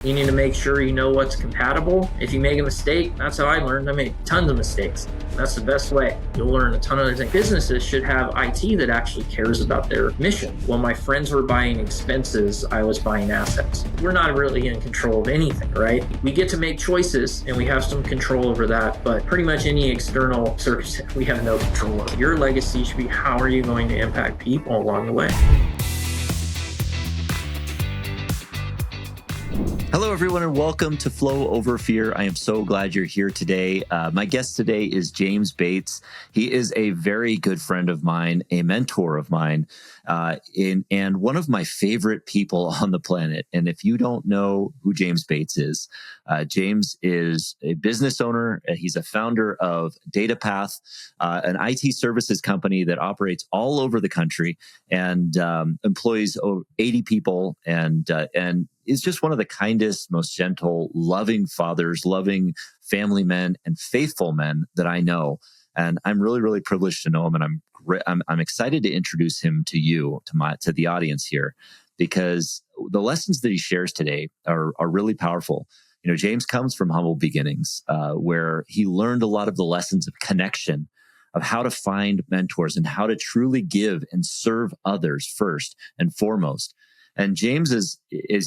You need to make sure you know what's compatible. If you make a mistake, that's how I learned. I made tons of mistakes. That's the best way. You'll learn a ton of other things. Businesses should have IT that actually cares about their mission. While my friends were buying expenses, I was buying assets. We're not really in control of anything, right? We get to make choices and we have some control over that, but pretty much any external circumstance, we have no control over. Your legacy should be how are you going to impact people along the way? Hello, everyone, and welcome to Flow Over Fear. I am so glad you're here today. My guest today is James Bates. He is a very good friend of mine, a mentor of mine, and one of my favorite people on the planet. And if you don't know who James Bates is a business owner. He's a founder of DataPath, an IT services company that operates all over the country and employs over 80 people and is just one of the kindest, most gentle, loving fathers, loving family men, and faithful men that I know. And I'm really, really privileged to know him. And I'm excited to introduce him to you, to the audience here, because the lessons that he shares today are really powerful. You know, James comes from humble beginnings, where he learned a lot of the lessons of connection, of how to find mentors and how to truly give and serve others first and foremost. And James is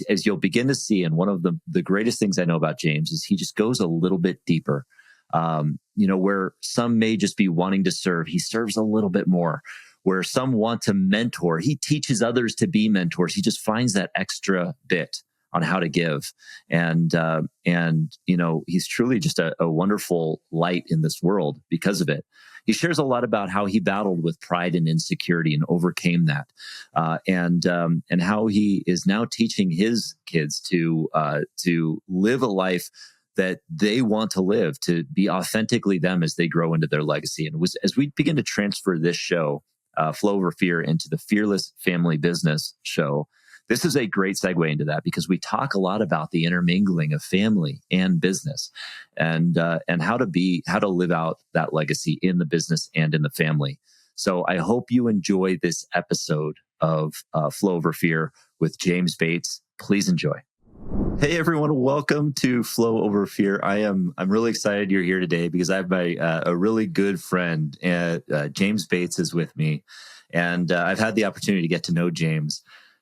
as you'll begin to see, and one of the greatest things I know about James is he just goes a little bit deeper. Where some may just be wanting to serve, he serves a little bit more. Where some want to mentor, he teaches others to be mentors. He just finds that extra bit on how to give. And he's truly just a wonderful light in this world because of it. He shares a lot about how he battled with pride and insecurity and overcame that, and how he is now teaching his kids to live a life that they want to live, to be authentically them as they grow into their legacy. And as we begin to transfer this show, Flow Over Fear, into the Fearless Family Business show, this is a great segue into that, because we talk a lot about the intermingling of family and business, and how to live out that legacy in the business and in the family. So I hope you enjoy this episode of Flow Over Fear with James Bates. Please enjoy. Hey everyone, welcome to Flow Over Fear. I'm really excited you're here today because I have a really good friend, James Bates is with me, and I've had the opportunity to get to know James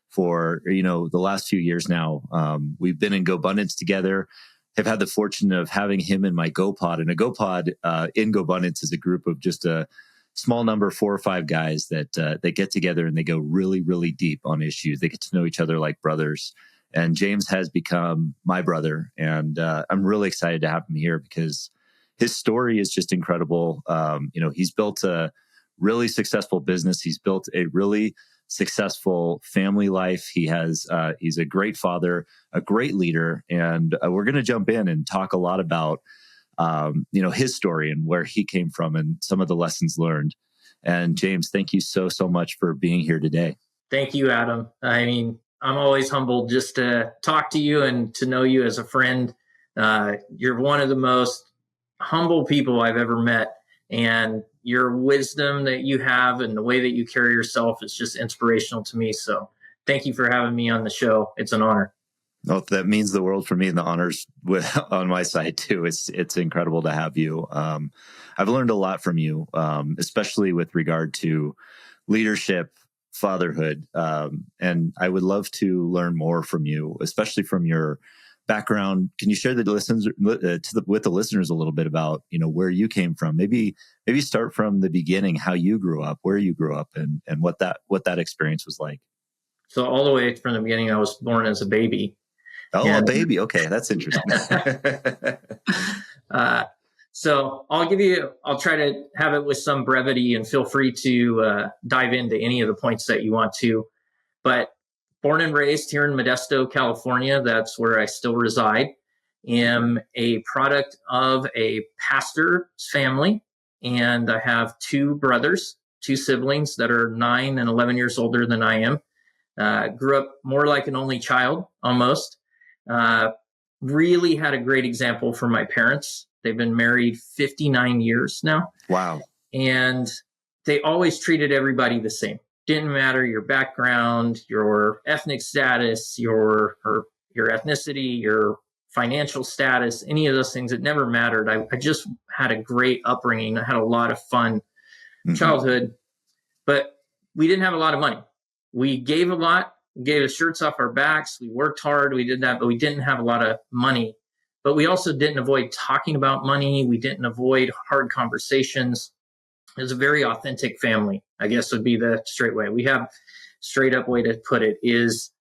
for the last few years now. We've been in GoBundance together. Have had the fortune of having him in my GoPod, and a GoPod in GoBundance is a group of just a small number, 4 or 5 guys that they get together and they go really, really deep on issues. They get to know each other like brothers. And James has become my brother, and I'm really excited to have him here because his story is just incredible. He's built a really successful business. He's built a really successful family life. He's a great father, a great leader, and we're going to jump in and talk a lot about his story and where he came from and some of the lessons learned. And James, thank you so much for being here today. Thank you, Adam. I mean, I'm always humbled just to talk to you and to know you as a friend. You're one of the most humble people I've ever met, and your wisdom that you have and the way that you carry yourself is just inspirational to me. So thank you for having me on the show. It's an honor. Oh, that means the world for me, and the honors on my side too. It's incredible to have you. I've learned a lot from you, especially with regard to leadership, fatherhood, and I would love to learn more from you, especially from your background. Can you share with the listeners a little bit about where you came from? Maybe start from the beginning, how you grew up, where you grew up, and what that experience was like. So all the way from the beginning, I was born as a baby. Oh, a baby. Okay, that's interesting. So I'll try to have it with some brevity, and feel free to dive into any of the points that you want to. But born and raised here in Modesto, California, that's where I still reside. Am a product of a pastor's family, and I have 2 brothers, 2 siblings that are 9 and 11 years older than I am. Grew up more like an only child, almost. Really had a great example from my parents. They've been married 59 years now. Wow. And they always treated everybody the same. Didn't matter your background, your ethnic status, your your ethnicity, your financial status, any of those things. It never mattered. I just had a great upbringing. I had a lot of fun childhood, but we didn't have a lot of money. We gave a lot, gave the shirts off our backs. We worked hard. We did that, but we didn't have a lot of money. But we also didn't avoid talking about money. We didn't avoid hard conversations. It was a very authentic family, I guess would be the straight way. We have straight up way to put it is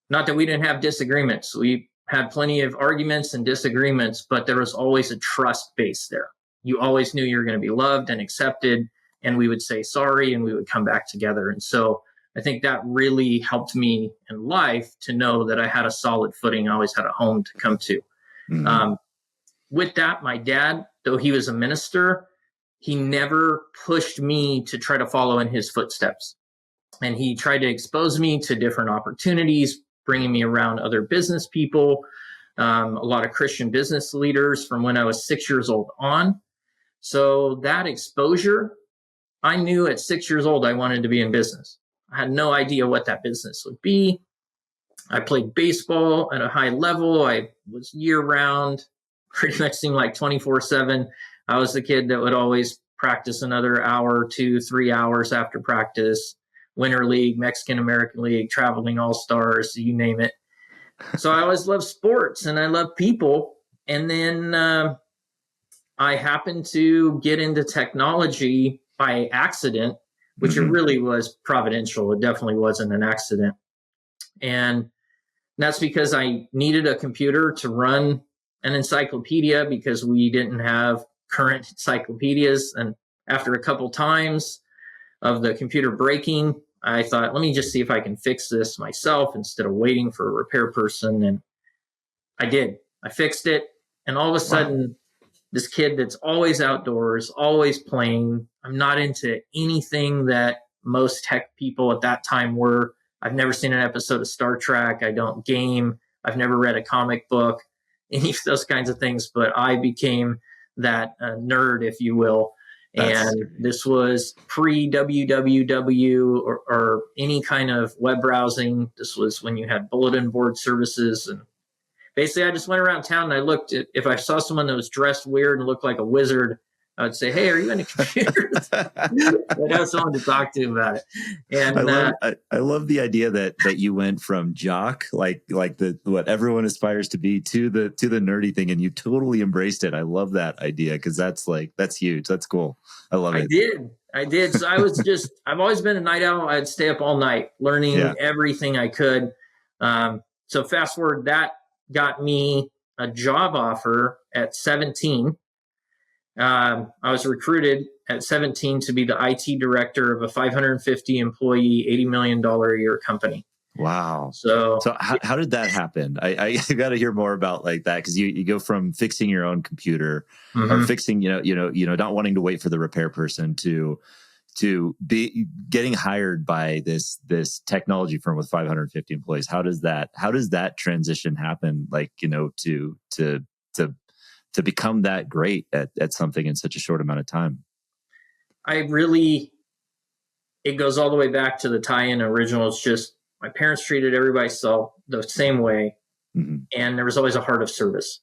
not that we didn't have disagreements. We had plenty of arguments and disagreements, but there was always a trust base there. You always knew you were going to be loved and accepted, and we would say sorry and we would come back together. And so I think that really helped me in life to know that I had a solid footing. I always had a home to come to. With that, my dad, though he was a minister, he never pushed me to try to follow in his footsteps. And he tried to expose me to different opportunities, bringing me around other business people, a lot of Christian business leaders from when I was 6 years old on. So that exposure, I knew at 6 years old, I wanted to be in business. I had no idea what that business would be. I played baseball at a high level. I was year round, pretty much seemed like 24/7. I was the kid that would always practice another hour, 2, 3 hours after practice, Winter League, Mexican American League, traveling all-stars, you name it. So I always loved sports and I love people. And then I happened to get into technology by accident, which it really was providential. It definitely wasn't an accident. And that's because I needed a computer to run an encyclopedia because we didn't have current encyclopedias. And after a couple times of the computer breaking, I thought, let me just see if I can fix this myself instead of waiting for a repair person. And I did. I fixed it. And all of a sudden, this kid that's always outdoors, always playing, I'm not into anything that most tech people at that time were. I've never seen an episode of Star Trek. I don't game. I've never read a comic book, any of those kinds of things. But I became that nerd, if you will. And this was pre-www or any kind of web browsing. This was when you had bulletin board services. And basically, I just went around town and I looked at, if I saw someone that was dressed weird and looked like a wizard, I would say, hey, are you into computers? I'd have someone to talk to about it. And I love the idea that you went from jock, like the what everyone aspires to be, to the nerdy thing, and you totally embraced it. I love that idea because that's huge. That's cool. I love it. I did. So I've always been a night owl. I'd stay up all night learning everything I could. So fast forward, that got me a job offer at 17. I was recruited at 17 to be the IT director of a 550 employee, $80 million a year company. Wow. So how did that happen? I got to hear more about like that. Cause you go from fixing your own computer or fixing, not wanting to wait for the repair person to be getting hired by this technology firm with 550 employees. How does that transition happen? Like, to become that great at something in such a short amount of time? It goes all the way back to the tie-in original. It's just my parents treated everybody the same way. And there was always a heart of service.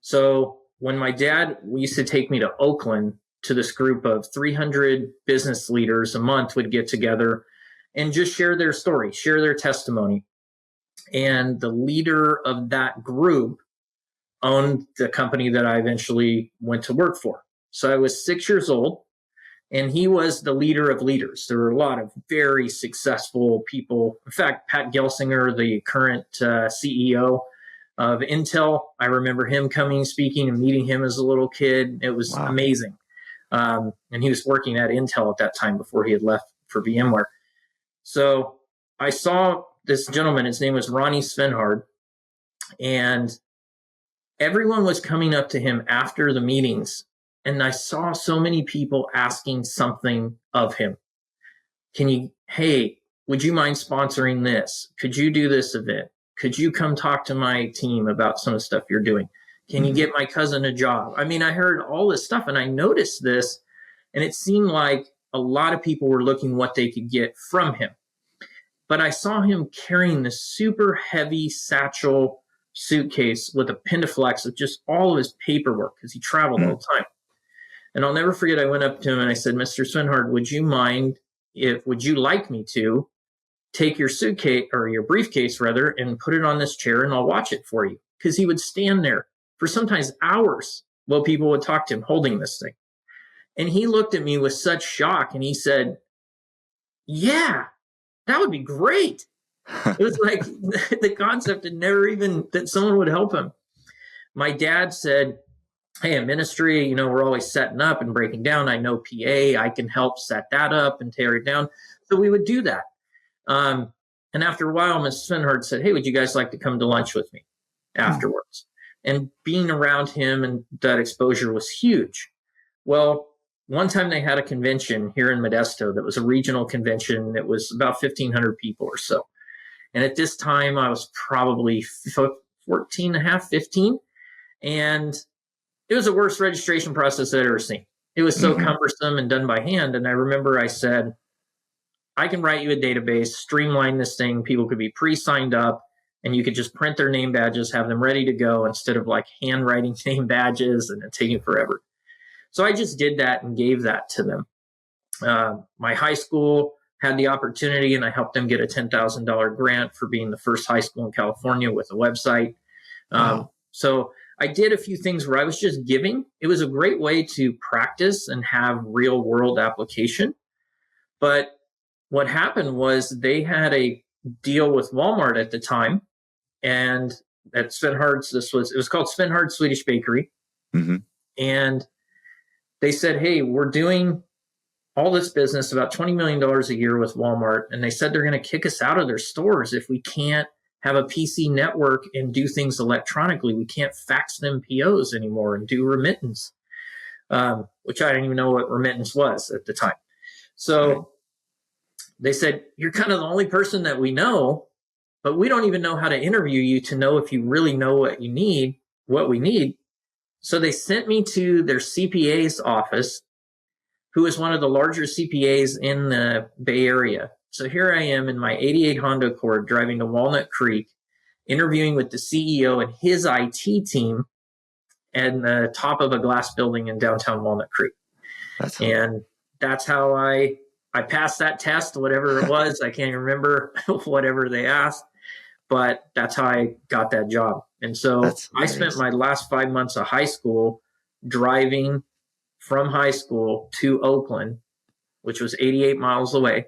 So when my dad used to take me to Oakland to this group of 300 business leaders a month would get together and just share their story, share their testimony. And the leader of that group owned the company that I eventually went to work for. So I was 6 years old, and he was the leader of leaders. There were a lot of very successful people. In fact, Pat Gelsinger, the current CEO of Intel, I remember him coming, speaking, and meeting him as a little kid. It was amazing. And he was working at Intel at that time before he had left for VMware. So I saw this gentleman, his name was Ronnie Svenhard, and everyone was coming up to him after the meetings, and I saw so many people asking something of him. Hey, would you mind sponsoring this? Could you do this event? Could you come talk to my team about some of the stuff you're doing? Can you get my cousin a job? I mean, I heard all this stuff and I noticed this, and it seemed like a lot of people were looking what they could get from him. but I saw him carrying this super heavy satchel suitcase with a Pendaflex of just all of his paperwork because he traveled all the time. And I'll never forget, I went up to him and I said, Mr. Svenhard, would you like me to take your suitcase or your briefcase rather and put it on this chair and I'll watch it for you? Because he would stand there for sometimes hours while people would talk to him holding this thing. And he looked at me with such shock and he said, yeah, that would be great. It was like the concept had never even that someone would help him. My dad said, hey, in ministry, we're always setting up and breaking down. I know PA, I can help set that up and tear it down. So we would do that. And after a while, Ms. Svenhard said, hey, would you guys like to come to lunch with me afterwards? And being around him and that exposure was huge. Well, one time they had a convention here in Modesto that was a regional convention. It was about 1,500 people or so. And at this time, I was probably 14 and a half, 15. And it was the worst registration process I'd ever seen. It was so cumbersome and done by hand. And I remember I said, I can write you a database, streamline this thing. People could be pre-signed up and you could just print their name badges, have them ready to go instead of like handwriting name badges and it taking forever. So I just did that and gave that to them. My high school had the opportunity and I helped them get a $10,000 grant for being the first high school in California with a website. So I did a few things where I was just giving. It was a great way to practice and have real world application. But what happened was they had a deal with Walmart at the time. And at Svenhard's, it was called Svenhard Swedish Bakery. And they said, hey, we're doing all this business, about $20 million a year with Walmart. And they said they're going to kick us out of their stores if we can't have a PC network and do things electronically. We can't fax them POs anymore and do remittance, which I didn't even know what remittance was at the time. So they said, you're kind of the only person that we know, but we don't even know how to interview you to know if you really know what we need. So they sent me to their CPA's office, who is one of the larger CPAs in the Bay Area. So here I am in my 88 Honda Accord driving to Walnut Creek, interviewing with the CEO and his IT team at the top of a glass building in downtown Walnut Creek. And that's how I passed that test, whatever it was. I can't remember whatever they asked, but that's how I got that job. And so I spent my last 5 months of high school driving from high school to Oakland, which was 88 miles away,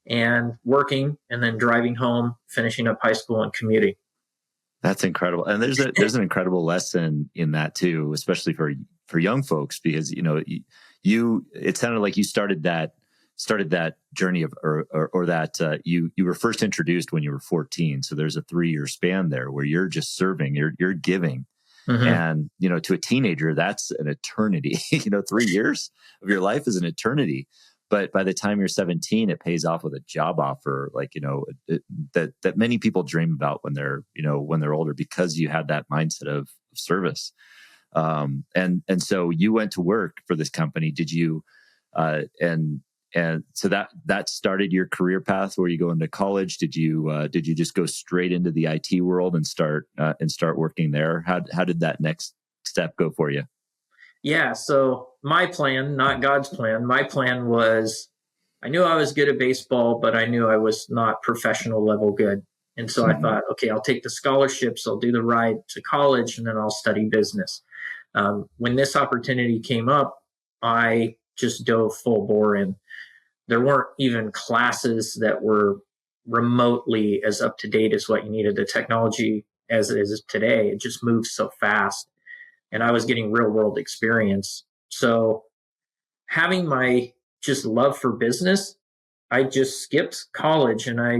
and working and then driving home, finishing up high school and commuting. That's incredible. And there's an incredible lesson in that too, especially for young folks, because, it sounded like you started that journey of, or that you were first introduced when you were 14. So there's a 3-year span there where you're just serving, you're giving. And, to a teenager, that's an eternity. 3 years of your life is an eternity. But by the time you're 17, it pays off with a job offer, that many people dream about when they're older, because you had that mindset of service. And so you went to work for this company. Did you, and so that started your career path where you go into college. Did you just go straight into the IT world and start working there? How did that next step go for you? Yeah. So my plan, not God's plan, my plan was, I knew I was good at baseball, but I knew I was not professional level good. And so I thought, okay, I'll take the scholarships, I'll do the ride to college, and then I'll study business. When this opportunity came up, I just dove full bore in. There weren't even classes that were remotely as up to date as what you needed. The technology as it is today, it just moves so fast. And I was getting real world experience. So having my just love for business, I just skipped college and I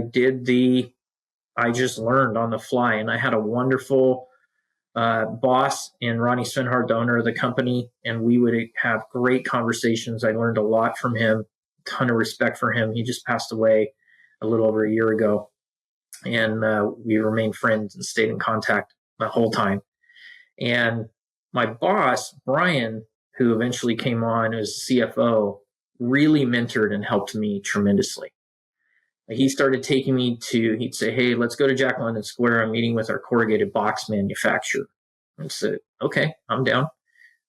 just learned on the fly. And I had a wonderful boss in Ronnie Svenhard, the owner of the company, and we would have great conversations. I learned a lot from him, a ton of respect for him. He just passed away a little over a year ago, and we remained friends and stayed in contact the whole time. And my boss, Brian, who eventually came on as CFO, really mentored and helped me tremendously. He started taking me he'd say, hey, let's go to Jack London Square. I'm meeting with our corrugated box manufacturer. I said, okay, I'm down.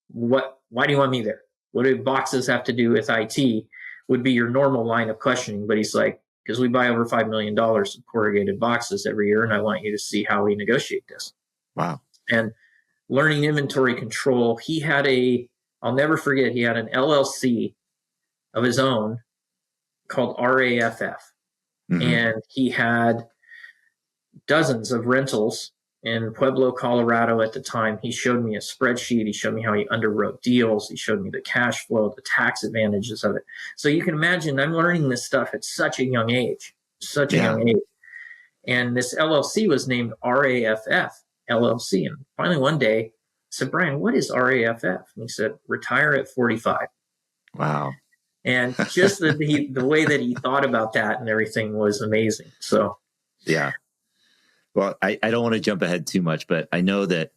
Why do you want me there? What do boxes have to do with IT? Would be your normal line of questioning. But he's like, because we buy over $5 million of corrugated boxes every year, and I want you to see how we negotiate this. Wow. And learning inventory control, I'll never forget, he had an LLC of his own called RAFF. Mm-hmm. And he had dozens of rentals in Pueblo, Colorado at the time. He showed me a spreadsheet. He showed me how he underwrote deals. He showed me the cash flow, the tax advantages of it. So you can imagine I'm learning this stuff at such a young age, And this LLC was named RAFF LLC. And finally one day I said, Brian, what is RAFF? And he said, retire at 45. Wow. And just the way that he thought about that and everything was amazing. So, yeah. Well, I don't want to jump ahead too much, but I know that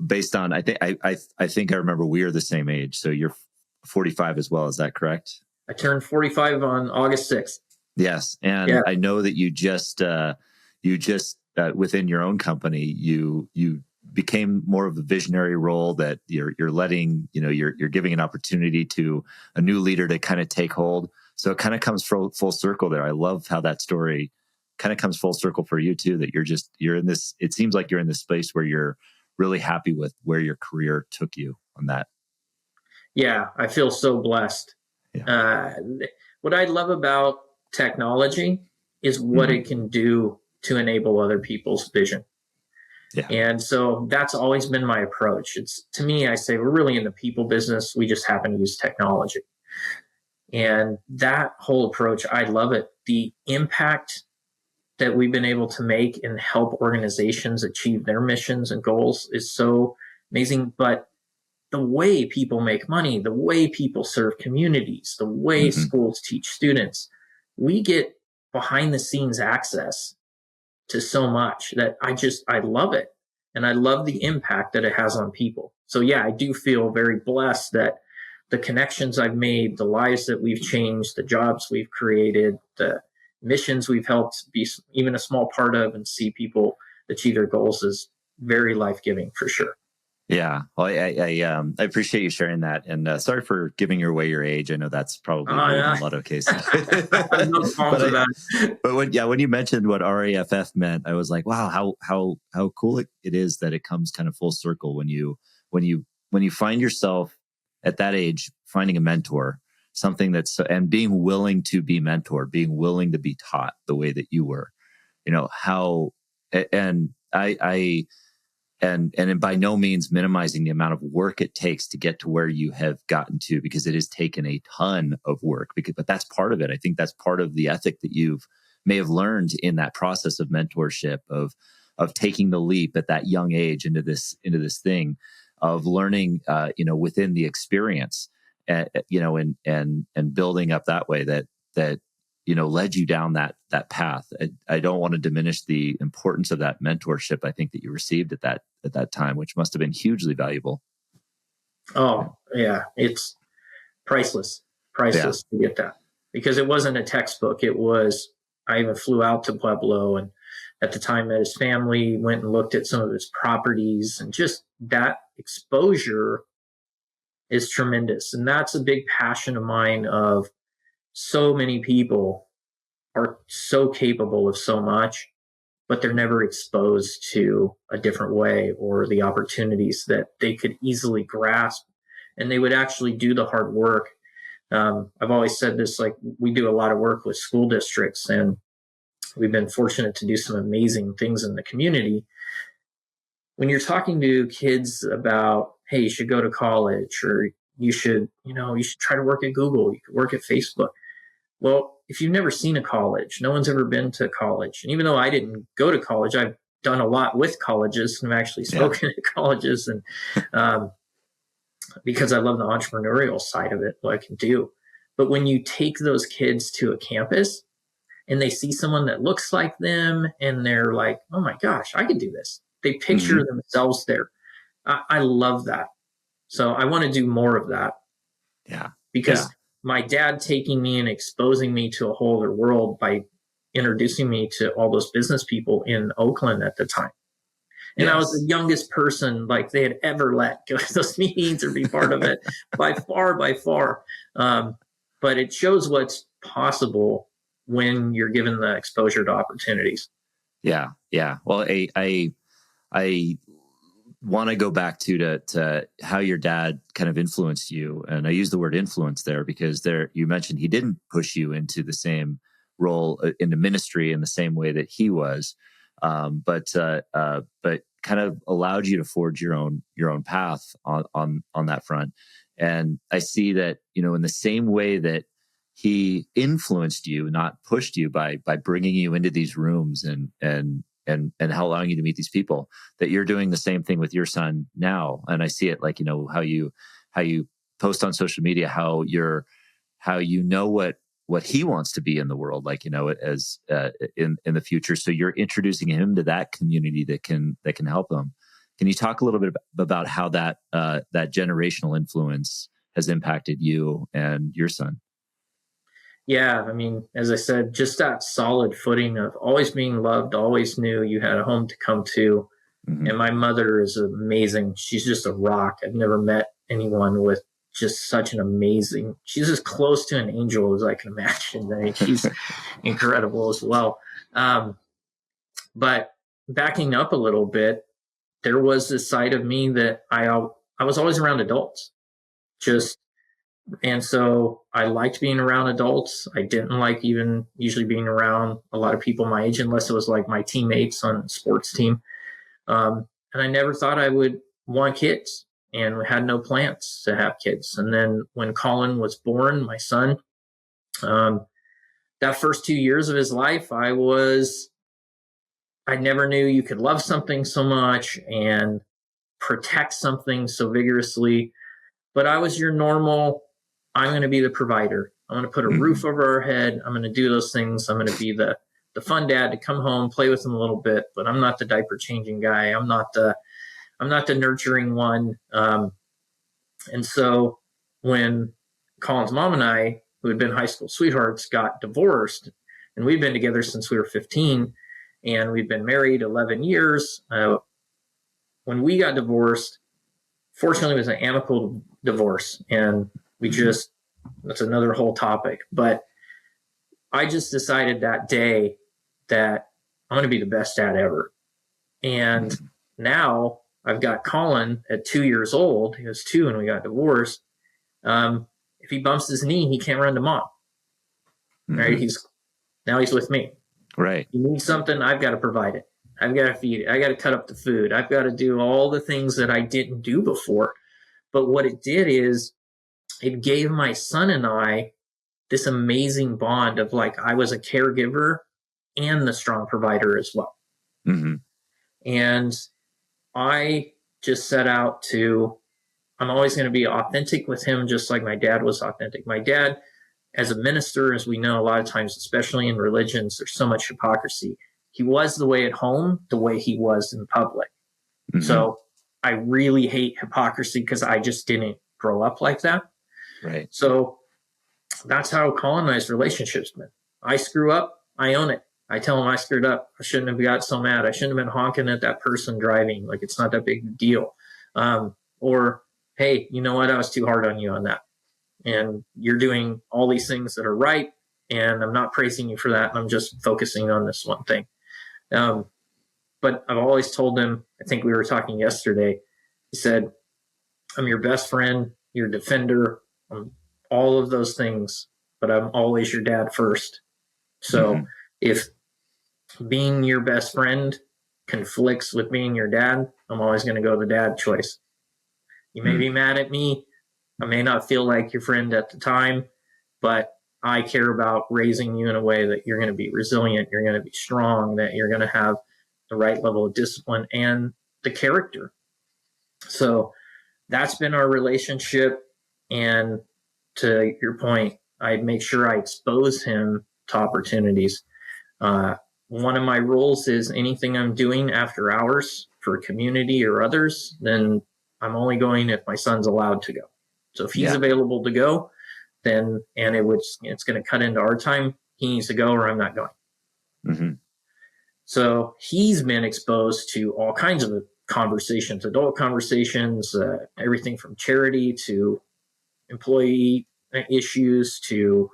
based on, I think I remember we are the same age. So you're 45 as well. Is that correct? I turned 45 on August 6th. Yes. And I know that you just within your own company, you became more of a visionary role, that you're letting, you're giving an opportunity to a new leader to kind of take hold. So it kind of comes full circle there. I love how that story kind of comes full circle for you too, that you're in this, it seems like you're in this space where you're really happy with where your career took you on that. Yeah. I feel so blessed. Yeah. What I love about technology is what it can do to enable other people's vision. Yeah. And so that's always been my approach. To me, I say we're really in the people business. We just happen to use technology. And that whole approach, I love it. The impact that we've been able to make and help organizations achieve their missions and goals is so amazing. But the way people make money, the way people serve communities, the way schools teach students, we get behind the scenes access to so much that I love it. And I love the impact that it has on people. So yeah, I do feel very blessed that the connections I've made, the lives that we've changed, the jobs we've created, the missions we've helped be even a small part of and see people achieve their goals is very life-giving for sure. Yeah. Well, I appreciate you sharing that. And sorry for giving away your age. I know that's probably in a lot of cases. But when you mentioned what RAFF meant, I was like, wow, how cool it is that it comes kind of full circle when you find yourself at that age, finding a mentor, something and being willing to be mentored, being willing to be taught the way that you were, and by no means minimizing the amount of work it takes to get to where you have gotten to, because it has taken a ton of work. But that's part of it. I think that's part of the ethic that may have learned in that process of mentorship, of taking the leap at that young age into this thing, of learning, within the experience, and building up that way that led you down that path. I don't want to diminish the importance of that mentorship, I think, that you received at that time, which must have been hugely valuable. Oh yeah. It's priceless to get that, because it wasn't a textbook. I even flew out to Pueblo, and at the time met his family, went and looked at some of his properties, and just that exposure is tremendous. And that's a big passion of mine. Of so many people are so capable of so much, but they're never exposed to a different way or the opportunities that they could easily grasp, and they would actually do the hard work. I've always said this, like, we do a lot of work with school districts, and we've been fortunate to do some amazing things in the community. When you're talking to kids about, hey, you should go to college, or you should try to work at Google, you could work at Facebook. Well, if you've never seen a college, no one's ever been to college. And even though I didn't go to college, I've done a lot with colleges, and I've actually spoken at colleges, and because I love the entrepreneurial side of it, what I can do. But when you take those kids to a campus and they see someone that looks like them, and they're like, oh my gosh, I could do this. They picture themselves there. I love that. So I want to do more of that. Yeah. Because my dad taking me and exposing me to a whole other world by introducing me to all those business people in Oakland at the time. And I was the youngest person like they had ever let go to those meetings or be part of it by far. But it shows what's possible when you're given the exposure to opportunities. Yeah. Well, I want to go back to how your dad kind of influenced you, and I use the word influence there because you mentioned he didn't push you into the same role into ministry in the same way that he was, but kind of allowed you to forge your own path on that front. And I see that, in the same way that he influenced you, not pushed you by bringing you into these rooms and allowing you to meet these people, that you're doing the same thing with your son now. And I see it like, how you post on social media, how what he wants to be in the world, like, as in the future. So you're introducing him to that community that can help him. Can you talk a little bit about how that generational influence has impacted you and your son? Yeah, I mean, as I said, just that solid footing of always being loved, always knew you had a home to come to. Mm-hmm. And my mother is amazing. She's just a rock. I've never met anyone with just such an amazing, she's as close to an angel as I can imagine. I mean, she's incredible as well. But backing up a little bit, there was this side of me that I was always around adults. And so I liked being around adults. I didn't like even usually being around a lot of people my age, unless it was like my teammates on a sports team. And I never thought I would want kids, and we had no plans to have kids. And then when Colin was born, my son, that first 2 years of his life, I never knew you could love something so much and protect something so vigorously. But I was your normal, I'm going to be the provider. I'm going to put a roof over our head. I'm going to do those things. I'm going to be the fun dad to come home, play with them a little bit, but I'm not the diaper changing guy. I'm not the nurturing one. And so when Colin's mom and I, who had been high school sweethearts, got divorced, and we'd been together since we were 15, and we'd been married 11 years. When we got divorced, fortunately, it was an amicable divorce, and that's another whole topic. But I just decided that day that I'm going to be the best dad ever. And now I've got Colin at 2 years old. He was 2 when we got divorced. If he bumps his knee, he can't run to mom. Right? He's with me. Right. He needs something, I've got to provide it. I've got to feed it. I got to cut up the food. I've got to do all the things that I didn't do before. But what it did is it gave my son and I this amazing bond of like, I was a caregiver and the strong provider as well. Mm-hmm. And I just set out I'm always going to be authentic with him, just like my dad was authentic. My dad, as a minister, as we know, a lot of times, especially in religions, there's so much hypocrisy. He was the way at home, the way he was in public. Mm-hmm. So I really hate hypocrisy because I just didn't grow up like that. Right. So that's how Colin and I's relationship's been. I screw up, I own it. I tell him I screwed up. I shouldn't have got so mad. I shouldn't have been honking at that person driving. Like, it's not that big a deal. Or, hey, you know what? I was too hard on you on that. And you're doing all these things that are right, and I'm not praising you for that. And I'm just focusing on this one thing. But I've always told him, I think we were talking yesterday, he said, I'm your best friend, your defender, I'm all of those things, but I'm always your dad first. So if being your best friend conflicts with being your dad, I'm always going to go the dad choice. You may be mad at me. I may not feel like your friend at the time, but I care about raising you in a way that you're going to be resilient, you're going to be strong, that you're going to have the right level of discipline and the character. So that's been our relationship. And to your point, I make sure I expose him to opportunities. One of my rules is anything I'm doing after hours for community or others, then I'm only going if my son's allowed to go. So if he's available to go, then, and it's going to cut into our time, he needs to go or I'm not going. Mm-hmm. So he's been exposed to all kinds of conversations, adult conversations, everything from charity to employee issues to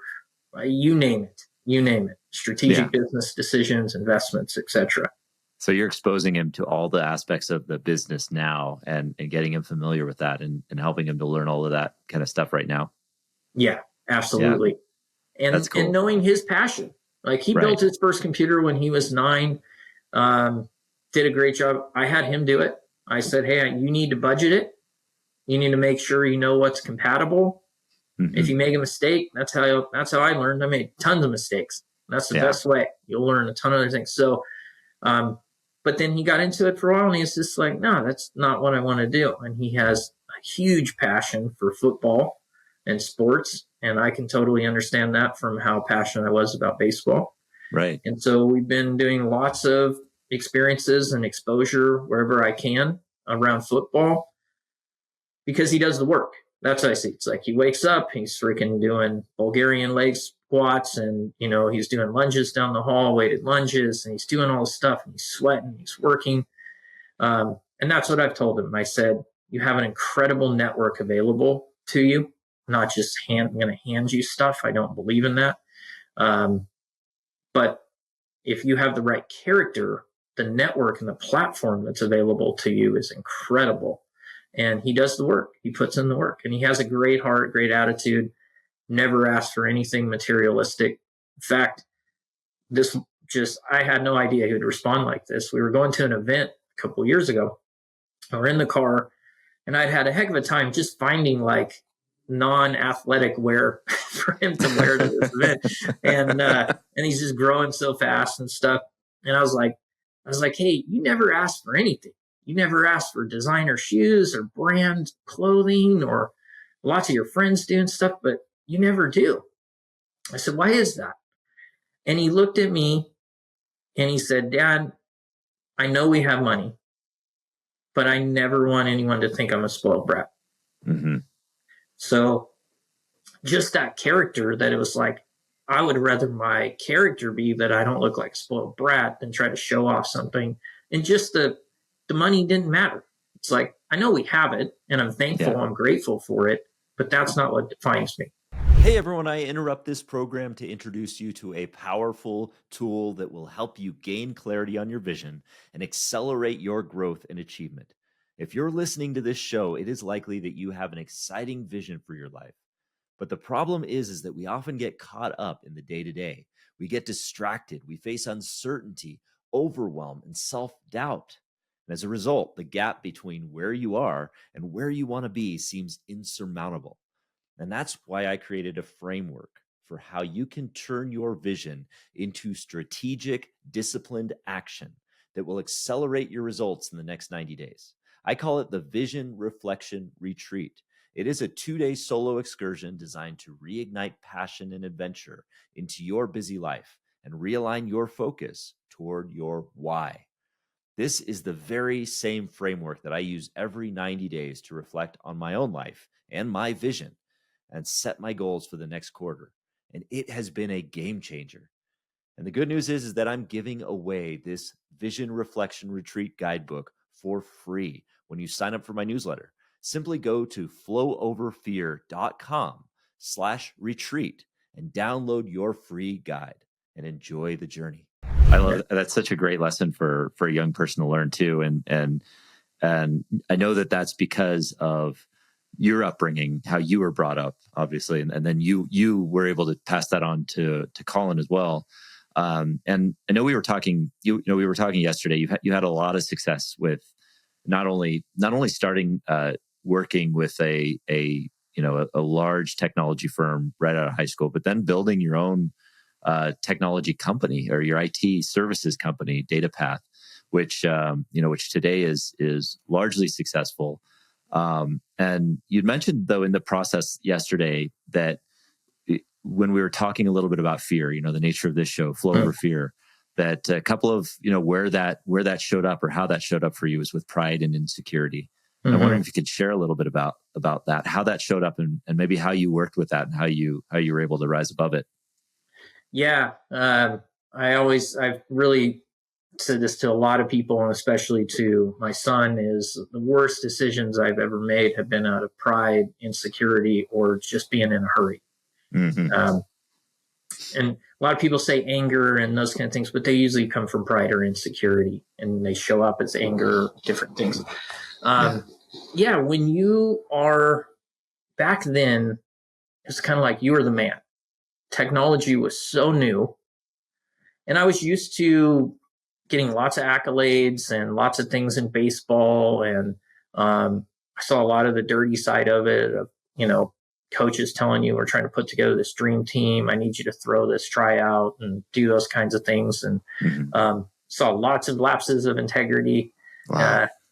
you name it, Yeah. strategic business decisions, investments, etc. So you're exposing him to all the aspects of the business now and getting him familiar with that and helping him to learn all of that kind of stuff right now. Yeah, Yeah. absolutely. That's And cool. knowing his passion, like he Right. built his first computer when he was 9. um, did a great job. I had him do it. I said, hey, you need to budget it. You need to make sure you know what's compatible. If Mm-hmm. you make a mistake, that's how I learned. I made tons of mistakes. That's the Yeah. best way. You'll learn a ton of other things. So um, but then he got into it for a while and he's just like, no, that's not what I want to do. And he has a huge passion for football and sports. And I can totally understand that from how passionate I was about baseball. Right. And so we've been doing lots of experiences and exposure wherever I can around football because he does the work. That's what I see. It's like he wakes up, he's freaking doing Bulgarian leg squats, and he's doing lunges down the hall, weighted lunges, and he's doing all this stuff, and he's sweating, he's working. And that's what I've told him. I said, you have an incredible network available to you, not just I'm going to hand you stuff. I don't believe in that. But if you have the right character, the network and the platform that's available to you is incredible. And he does the work. He puts in the work, and he has a great heart, great attitude. Never asked for anything materialistic. In fact, I had no idea he would respond like this. We were going to an event a couple of years ago. We're in the car, and I'd had a heck of a time just finding like non-athletic wear for him to wear to this event. And he's just growing so fast and stuff. And I was like, hey, you never asked for anything. You never asked for designer shoes or brand clothing, or lots of your friends doing stuff, but you never do. I said, why is that? And he looked at me and he said, Dad, I know we have money, but I never want anyone to think I'm a spoiled brat. Mm-hmm. So just that character, that it was like, I would rather my character be that I don't look like a spoiled brat than try to show off something. And just the money didn't matter. It's like, I know we have it and I'm thankful, Yeah. I'm grateful for it, but that's not what defines me. Hey everyone, I interrupt this program to introduce you to a powerful tool that will help you gain clarity on your vision and accelerate your growth and achievement. If you're listening to this show, it is likely that you have an exciting vision for your life. But the problem is that we often get caught up in the day-to-day. We get distracted, we face uncertainty, overwhelm, and self-doubt. And as a result, the gap between where you are and where you want to be seems insurmountable. And that's why I created a framework for how you can turn your vision into strategic, disciplined action that will accelerate your results in the next 90 days. I call it the Vision Reflection Retreat. It is a 2-day solo excursion designed to reignite passion and adventure into your busy life and realign your focus toward your why. This is the very same framework that I use every 90 days to reflect on my own life and my vision and set my goals for the next quarter. And it has been a game changer. And the good news is that I'm giving away this Vision Reflection Retreat guidebook for free when you sign up for my newsletter. Simply go to flowoverfear.com/retreat and download your free guide and enjoy the journey. I love that. That's such a great lesson for a young person to learn too. And I know that that's because of your upbringing, how you were brought up, obviously, and then you were able to pass that on to Colin as well. And I know we were talking, we were talking yesterday. You had a lot of success with not only starting working with a large technology firm right out of high school, but then building your own technology company or your IT services company, DataPath, which which today is largely successful. And you'd mentioned though in the process yesterday that when we were talking a little bit about fear, the nature of this show, Flow Over Fear, that a couple of where that showed up or how that showed up for you is with pride and insecurity. Mm-hmm. I'm wondering if you could share a little bit about that, how that showed up, and maybe how you worked with that and how you were able to rise above it. Yeah. I've really said this to a lot of people, and especially to my son, is the worst decisions I've ever made have been out of pride, insecurity, or just being in a hurry. Mm-hmm. And a lot of people say anger and those kind of things, but they usually come from pride or insecurity, and they show up as anger, different things. When you are back then, it's kind of like you were the man. Technology was so new, and I was used to getting lots of accolades and lots of things in baseball, and I saw a lot of the dirty side of it. Of, coaches telling you, we're trying to put together this dream team. I need you to throw this tryout and do those kinds of things, and saw lots of lapses of integrity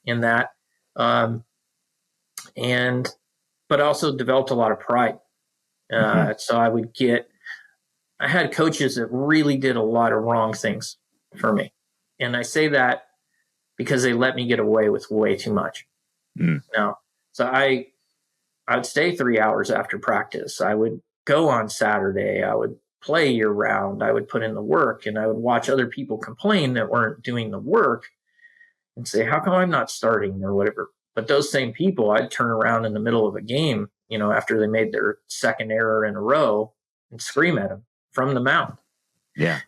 in that, but also developed a lot of pride. So I had coaches that really did a lot of wrong things for me. And I say that because they let me get away with way too much. So I would stay 3 hours after practice. I would go on Saturday. I would play year round. I would put in the work, and I would watch other people complain that weren't doing the work and say, how come I'm not starting or whatever? But those same people, I'd turn around in the middle of a game, after they made their second error in a row, and scream at them from the mound. Yeah.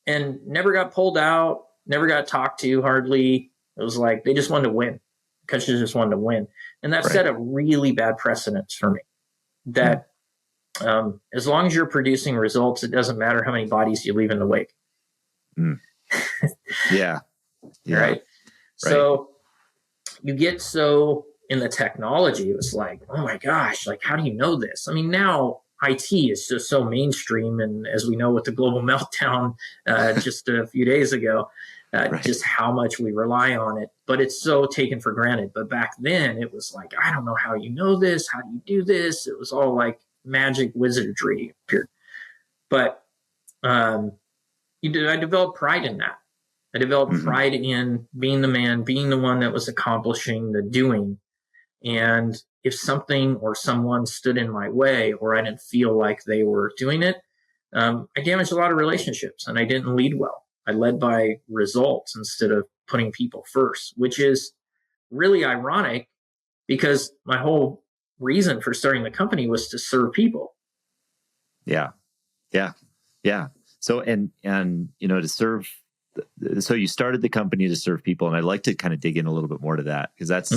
And never got pulled out, never got talked to hardly. It was like they just wanted to win. Coaches just wanted to win. And that set a really bad precedence for me. That as long as you're producing results, it doesn't matter how many bodies you leave in the wake. Yeah. Right? So you get so in the technology, it was like, oh my gosh, like, how do you know this? I mean, now IT is just so mainstream. And as we know with the global meltdown just a few days ago, just how much we rely on it, but it's so taken for granted. But back then it was like, I don't know how you know this. How do you do this? It was all like magic wizardry. But I developed pride in that. I developed pride in being the man, being the one that was accomplishing the doing. And if something or someone stood in my way, or I didn't feel like they were doing it, I damaged a lot of relationships, and I didn't lead well. I led by results instead of putting people first, which is really ironic because my whole reason for starting the company was to serve people. Yeah. So, and to serve. So you started the company to serve people, and I'd like to kind of dig in a little bit more to that, because that's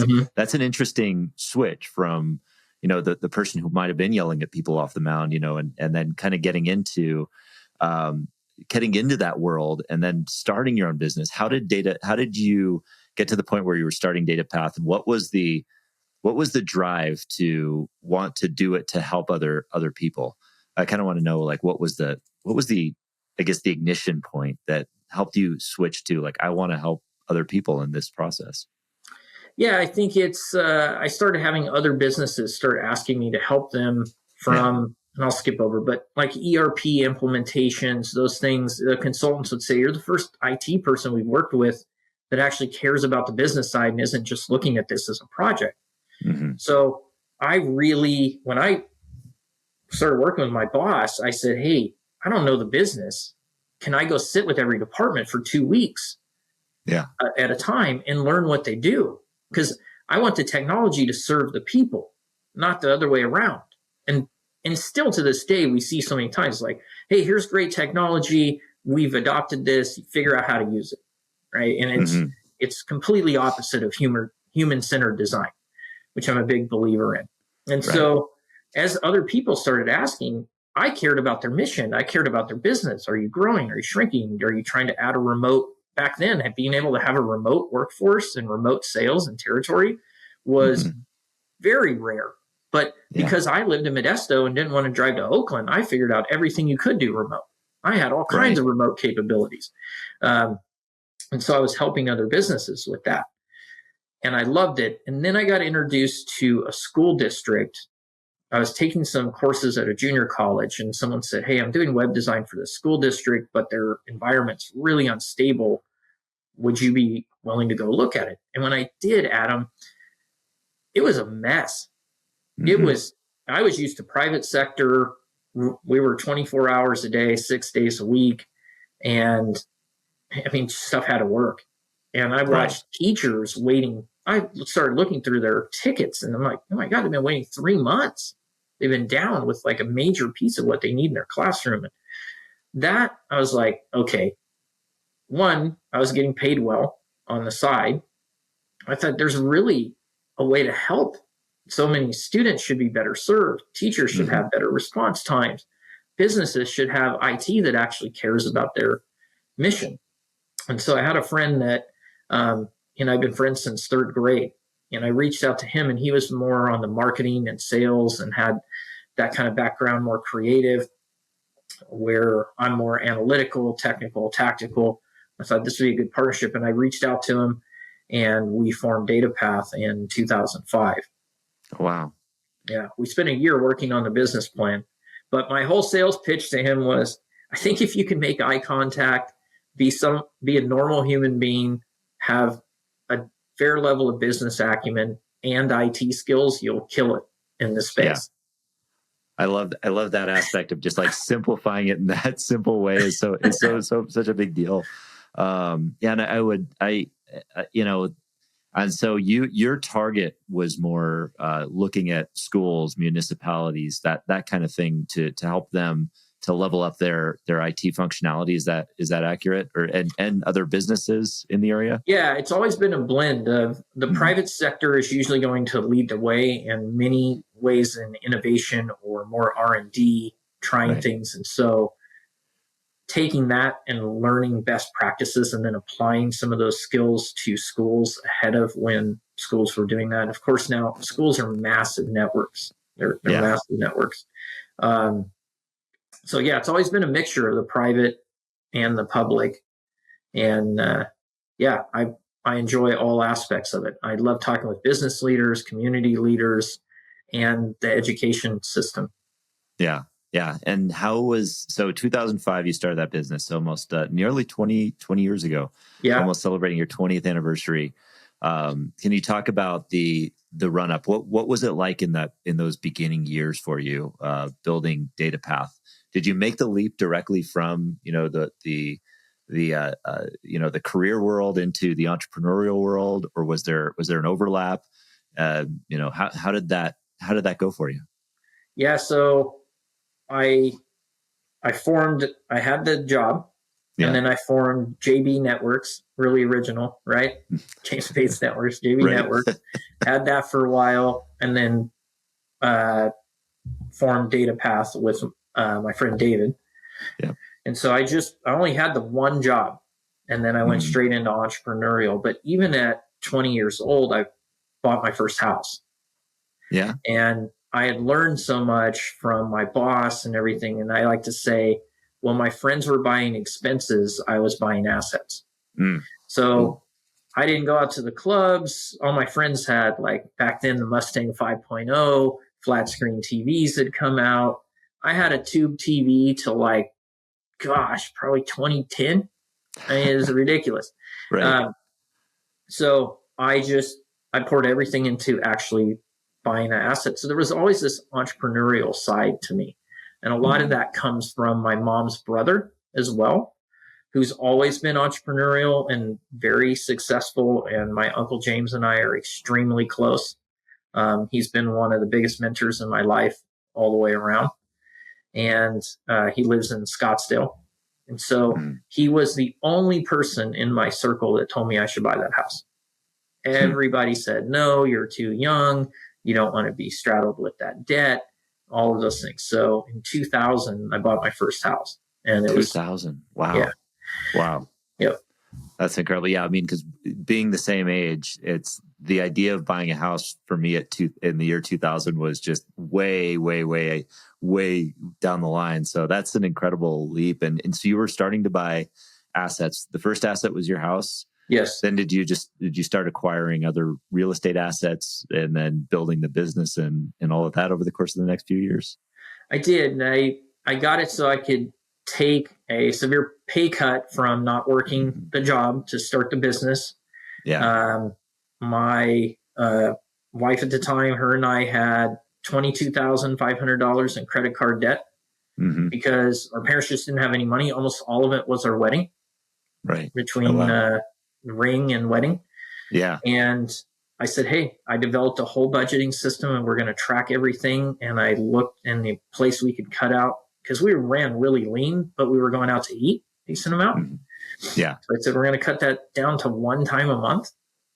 an interesting switch from, the person who might have been yelling at people off the mound, and then kind of getting into that world and then starting your own business. How did you get to the point where you were starting Data Path, and what was the drive to want to do it to help other people? I kind of want to know, like, what was the I guess the ignition point that helped you switch to, like, I want to help other people in this process? Yeah, I think it's, I started having other businesses start asking me to help them from, and I'll skip over, but like ERP implementations, those things, the consultants would say, you're the first IT person we've worked with that actually cares about the business side and isn't just looking at this as a project. So when I started working with my boss, I said, hey, I don't know the business. Can I go sit with every department for 2 weeks at a time and learn what they do? Because I want the technology to serve the people, not the other way around. And still to this day, we see so many times like, hey, here's great technology. We've adopted this. Figure out how to use it, right? And it's completely opposite of human-centered design, which I'm a big believer in. And so as other people started asking, I cared about their mission. I cared about their business. Are you growing? Are you shrinking? Are you trying to add a remote? Back then, being able to have a remote workforce and remote sales and territory was very rare. But because I lived in Modesto and didn't want to drive to Oakland, I figured out everything you could do remote. I had all kinds of remote capabilities. And so I was helping other businesses with that. And I loved it. And then I got introduced to a school district. I was taking some courses at a junior college, and someone said, hey, I'm doing web design for the school district, but their environment's really unstable. Would you be willing to go look at it? And when I did, Adam, it was a mess. I was used to private sector. We were 24 hours a day, 6 days a week. And I mean, stuff had to work. And I Right. watched teachers waiting. I started looking through their tickets and I'm like, oh my God, they've been waiting 3 months. They've been down with like a major piece of what they need in their classroom. And that I was like, okay, one, I was getting paid well on the side. I thought there's really a way to help. So many students should be better served. Teachers should Mm-hmm. have better response times. Businesses should have IT that actually cares about their mission. And so I had a friend that, I've been friends since third grade. And I reached out to him, and he was more on the marketing and sales and had that kind of background, more creative, where I'm more analytical, technical, tactical. I thought this would be a good partnership. And I reached out to him, and we formed DataPath in 2005. Wow. Yeah, we spent a year working on the business plan. But my whole sales pitch to him was, I think if you can make eye contact, be a normal human being, have a fair level of business acumen and IT skills, you'll kill it in this space. Yeah. I love that aspect of just like simplifying it in that simple way is such a big deal. Yeah, and and so your target was more looking at schools, municipalities, that kind of thing to help them to level up their IT functionality. Is that accurate? Or and other businesses in the area? Yeah, it's always been a blend of the private sector is usually going to lead the way in many ways in innovation or more R&D, trying Right. things. And so taking that and learning best practices and then applying some of those skills to schools ahead of when schools were doing that. And of course, now schools are massive networks. They're Yeah. massive networks. So yeah, it's always been a mixture of the private and the public. And yeah, I enjoy all aspects of it. I love talking with business leaders, community leaders, and the education system. Yeah. Yeah. And 2005, you started that business almost nearly 20 years ago, Yeah. almost celebrating your 20th anniversary. Can you talk about the run up? What was it like in those beginning years for you, building DataPath? Did you make the leap directly from, the career world into the entrepreneurial world, or was there an overlap? How did that go for you? Yeah. So I had the job, and Yeah. then I formed JB Networks, really original, right? James Bates Networks, JB Right. Networks. Had that for a while, and then formed DataPath with my friend David. Yeah. And so I only had the one job, and then I went straight into entrepreneurial. But even at 20 years old, I bought my first house. Yeah. And I had learned so much from my boss and everything. And I like to say, when my friends were buying expenses, I was buying assets. So I didn't go out to the clubs. All my friends had, like back then, the Mustang 5.0, flat screen TVs had come out. I had a tube TV till probably 2010. I mean, it was ridiculous. Right. So I poured everything into actually buying an asset. So there was always this entrepreneurial side to me. And a lot of that comes from my mom's brother as well, who's always been entrepreneurial and very successful. And my Uncle James and I are extremely close. He's been one of the biggest mentors in my life all the way around. And he lives in Scottsdale. And so he was the only person in my circle that told me I should buy that house. Everybody said, no, you're too young. You don't want to be straddled with that debt, all of those things. So in 2000, I bought my first house. And it was 2000. Wow. Yeah. Wow. Yep. That's incredible. Yeah. I mean, because being the same age, it's the idea of buying a house for me in the year 2000 was just way, way, way, way down the line. So that's an incredible leap. And so you were starting to buy assets. The first asset was your house. Yes. Then did you start acquiring other real estate assets and then building the business and all of that over the course of the next few years? I did. And I got it so I could take a severe pay cut from not working the job to start the business. Yeah. My wife at the time, her and I had $22,500 in credit card debt. Mm-hmm. because our parents just didn't have any money. Almost all of it was our wedding, Right. between wow. ring and wedding. Yeah. And I said, hey, I developed a whole budgeting system and we're going to track everything. And I looked in the place we could cut out, because we ran really lean, but we were going out to eat a decent amount. Mm-hmm. Yeah. So I said, we're going to cut that down to one time a month.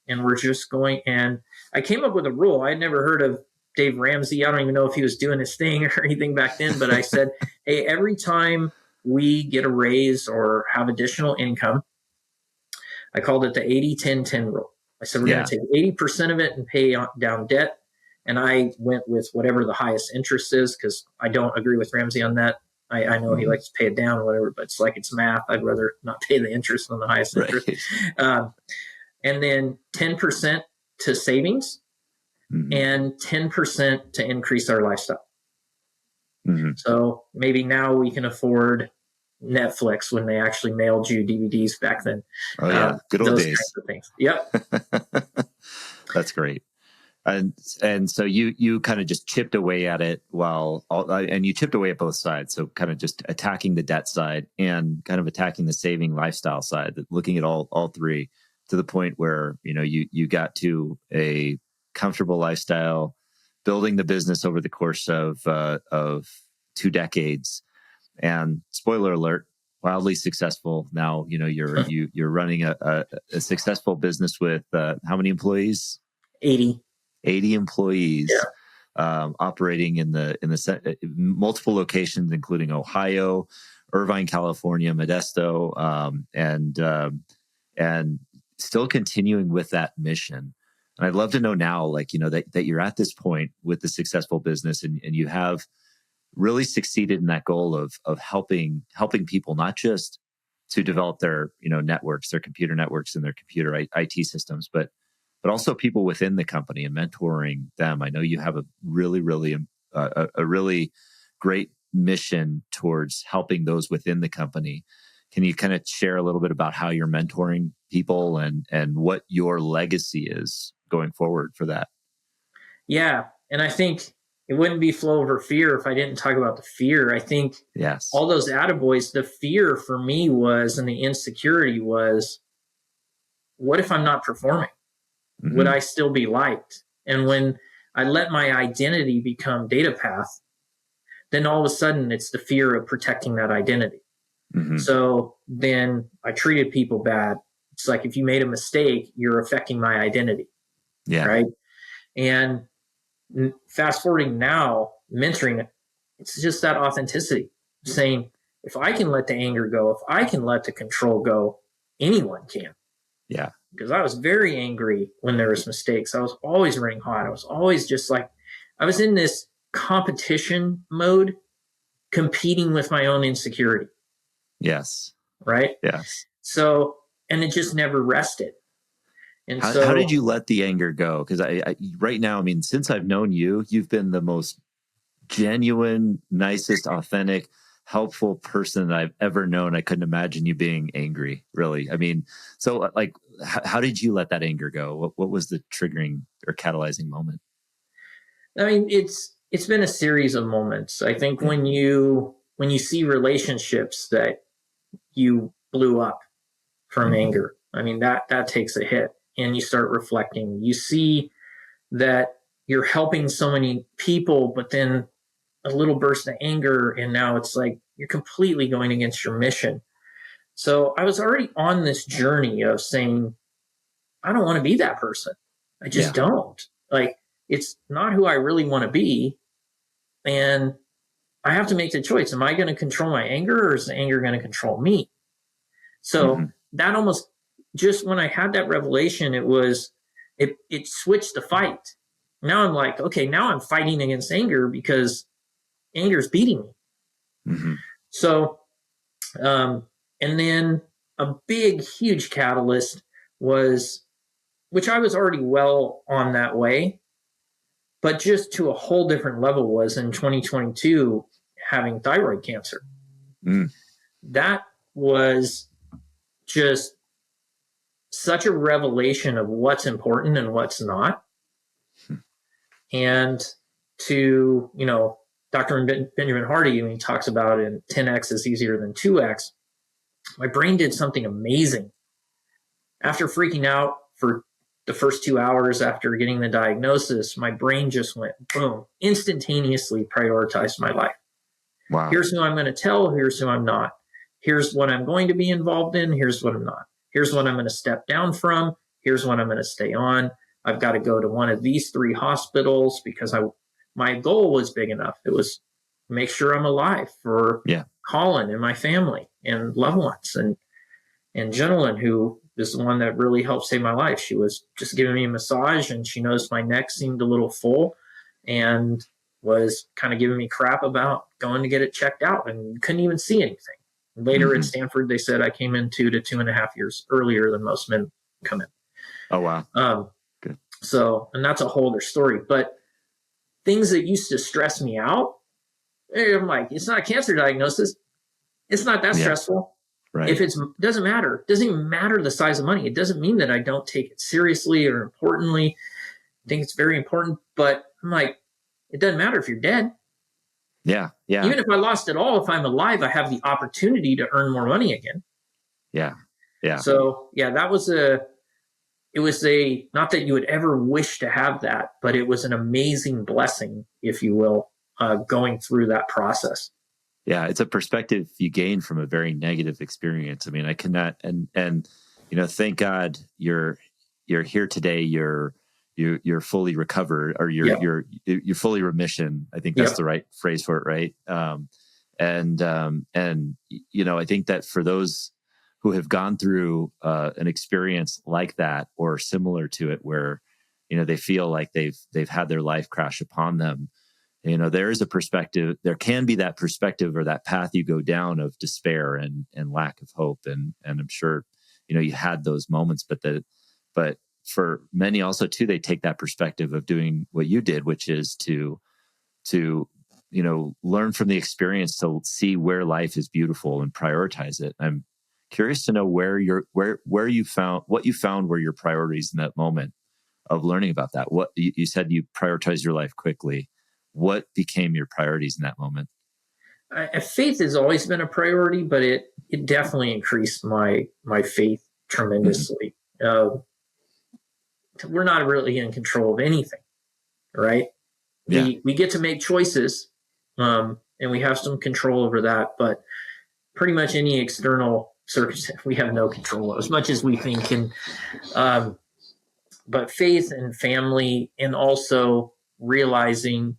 And we're just going, and I came up with a rule. I had never heard of Dave Ramsey. I don't even know if he was doing his thing or anything back then, but I said, hey, every time we get a raise or have additional income, I called it the 80-10-10 rule. I said, we're going to take 80% of it and pay down debt. And I went with whatever the highest interest is, because I don't agree with Ramsey on that. I know he likes to pay it down or whatever, but it's like it's math. I'd rather not pay the interest than the highest interest. And then 10% to savings and 10% to increase our lifestyle. So maybe now we can afford Netflix when they actually mailed you DVDs back then. Oh yeah, good old days. Kinds of things. Yep. That's great. And so you kind of just chipped away at it and you chipped away at both sides. So kind of just attacking the debt side and kind of attacking the saving lifestyle side, looking at all three, to the point where, you got to a comfortable lifestyle, building the business over the course of 2 decades, and spoiler alert, wildly successful. Now, you're running a successful business with how many employees? 80 employees, operating in the multiple locations, including Ohio, Irvine, California, Modesto, and still continuing with that mission. And I'd love to know now, that you're at this point with the successful business, and you have really succeeded in that goal of helping people, not just to develop their networks, their computer networks and their computer IT systems, but also people within the company and mentoring them. I know you have a really great mission towards helping those within the company. Can you kind of share a little bit about how you're mentoring people and what your legacy is going forward for that? Yeah. And I think it wouldn't be Flow Over Fear if I didn't talk about the fear. I think all those attaboys, the fear for me was, and the insecurity was, what if I'm not performing? Would I still be liked? And when I let my identity become data path, then all of a sudden it's the fear of protecting that identity. So then I treated people bad. It's like, if you made a mistake, you're affecting my identity. Yeah. Right. And fast forwarding now, mentoring, it's just that authenticity, saying, if I can let the anger go, if I can let the control go, anyone can. Yeah. Because I was very angry when there was mistakes. I was always running hot. I was always just like, I was in this competition mode, competing with my own insecurity. Yes. Right. Yes. So, and it just never rested. And how did you let the anger go? Because I right now, since I've known you, you've been the most genuine, nicest, authentic, helpful person that I've ever known. I couldn't imagine you being angry, really. So how did you let that anger go? What was the triggering or catalyzing moment? It's been a series of moments. I think when you see relationships that you blew up from anger, that takes a hit, and you start reflecting. You see that you're helping so many people, but then a little burst of anger, and now it's like you're completely going against your mission. So I was already on this journey of saying, I don't want to be that person. I just don't. It's not who I really want to be. And I have to make the choice. Am I going to control my anger, or is the anger going to control me? So that almost, just when I had that revelation, it switched the fight. Now I'm like, okay, now I'm fighting against anger because anger is beating me. So, and then a big, huge catalyst was, which I was already well on that way, but just to a whole different level, was in 2022, having thyroid cancer. That was just such a revelation of what's important and what's not. And to, Dr. Benjamin Hardy, when he talks about in 10x is easier than 2x, my brain did something amazing. After freaking out for the first 2 hours after getting the diagnosis, my brain just went boom, instantaneously prioritized my life. Wow. Here's who I'm going to tell. Here's who I'm not. Here's what I'm going to be involved in. Here's what I'm not. Here's what I'm going to step down from. Here's what I'm going to stay on. I've got to go to one of these 3 hospitals because my goal was big enough. It was make sure I'm alive for Colin and my family and loved ones. And Jenilyn, who is the one that really helped save my life. She was just giving me a massage, and she noticed my neck seemed a little full and was kind of giving me crap about going to get it checked out, and couldn't even see anything. Later at Stanford, they said I came in 2 to 2.5 years earlier than most men come in. Oh, wow. Good. So, and that's a whole other story. But things that used to stress me out, I'm like, it's not a cancer diagnosis. It's not that stressful. Right. If it doesn't matter, it doesn't even matter the size of money. It doesn't mean that I don't take it seriously or importantly. I think it's very important, but I'm like, it doesn't matter if you're dead. Yeah. Even if I lost it all, if I'm alive, I have the opportunity to earn more money again. Yeah. So that was not that you would ever wish to have that, but it was an amazing blessing, if you will, going through that process. Yeah, it's a perspective you gain from a very negative experience. I mean, I cannot, and thank God you're here today. You're fully recovered, or you're fully remission. I think that's the right phrase for it, right? I think that for those who have gone through an experience like that or similar to it, where they feel like they've had their life crash upon them. There is a perspective, there can be that perspective or that path you go down of despair and lack of hope. And I'm sure, you had those moments, but for many also too, they take that perspective of doing what you did, which is to learn from the experience, to see where life is beautiful and prioritize it. I'm curious to know what you found were your priorities in that moment of learning about that. What you said, you prioritized your life quickly. What became your priorities in that moment? Faith has always been a priority, but it definitely increased my faith tremendously. We're not really in control of anything, right? We get to make choices, and we have some control over that, but pretty much any external circumstance we have no control of, as much as we think. And but faith and family, and also realizing